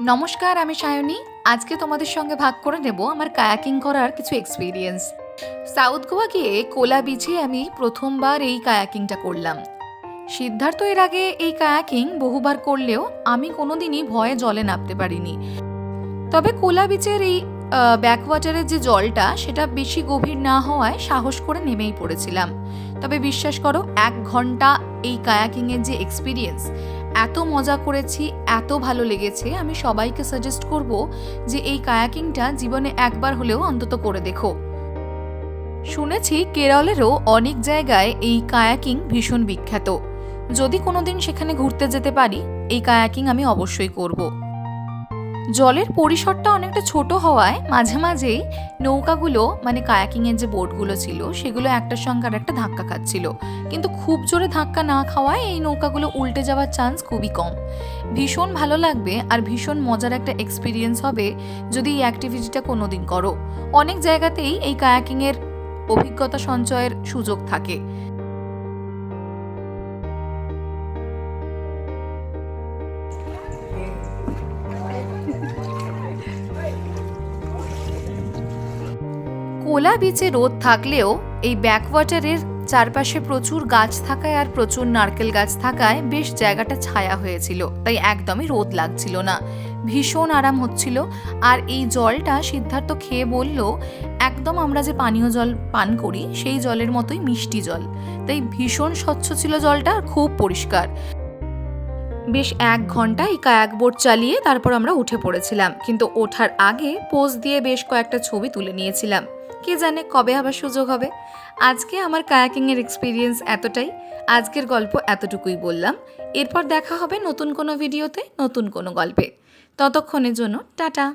নমস্কার, আমি সায়নী। আজকে তোমাদের সঙ্গে ভাগ করে নেব আমার কায়াকিং করার কিছু এক্সপিরিয়েন্স। সাউথ গোয়া গিয়ে কোলা বিচে আমি প্রথমবার এই কায়াকিংটা করলাম। সিদ্ধার্থ এর আগে এই কায়াকিং বহুবার করলেও আমি কোনোদিনই ভয়ে জলে নামতে পারিনি। তবে কোলা বিচের এই ব্যাকওয়াটারের যে জলটা সেটা বেশি গভীর না হওয়ায় সাহস করে নেমেই পড়েছিলাম। তবে বিশ্বাস করো, 1 ঘন্টা এই কায়াকিংয়ের যে এক্সপিরিয়েন্স, এত মজা করেছি, এত ভালো লেগেছে। আমি সবাইকে সাজেস্ট করব যে এই কায়াকিংটা জীবনে একবার হলেও অন্তত করে দেখো। শুনেছি কেরলেরও অনেক জায়গায় এই কায়াকিং ভীষণ বিখ্যাত। যদি কোনোদিন সেখানে ঘুরতে যেতে পারি, এই কায়াকিং আমি অবশ্যই করব। জলের পরিসরটা অনেকটা ছোট হওয়ায় মাঝে মাঝেই নৌকাগুলো, মানে কায়াকিংয়ের যে বোটগুলো ছিল, সেগুলো একটার সঙ্গে আর একটা ধাক্কা খাচ্ছিল। কিন্তু খুব জোরে ধাক্কা না খাওয়ায় এই নৌকাগুলো উল্টে যাওয়ার চান্স খুবই কম। ভীষণ ভালো লাগবে আর ভীষণ মজার একটা এক্সপিরিয়েন্স হবে যদি এই অ্যাক্টিভিটিটা কোনোদিন করো। অনেক জায়গাতেই এই কায়াকিংয়ের অভিজ্ঞতা সঞ্চয়ের সুযোগ থাকে। কোলা বিচে রোদ থাকলেও এই ব্যাকওয়াটারের চারপাশে প্রচুর গাছ থাকায় আর প্রচুর নারকেল গাছ থাকায় বেশ জায়গাটা ছায়া হয়েছিল, তাই একদমই রোদ লাগছিল না, ভীষণ আরাম হচ্ছিল। আর এই জলটা সিদ্ধার্থ খেয়ে বলল একদম আমরা যে পানীয় জল পান করি সেই জলের মতোই মিষ্টি জল, তাই ভীষণ স্বচ্ছ ছিল জলটা, আর খুব পরিষ্কার। বেশ 1 ঘন্টা এই কায়াক বোট চালিয়ে তারপর আমরা উঠে পড়েছিলাম, কিন্তু ওঠার আগে পোজ দিয়ে বেশ কয়েকটা ছবি তুলে নিয়েছিলাম। কে জানে কবে আবার সুযোগ হবে। আজকে আমার কায়াকিংয়ের এক্সপিরিয়েন্স এতটাই। আজকের গল্প এতটুকুই বললাম। এরপর দেখা হবে নতুন কোনো ভিডিওতে, নতুন কোনো গল্পে। ততক্ষণের জন্য টাটা।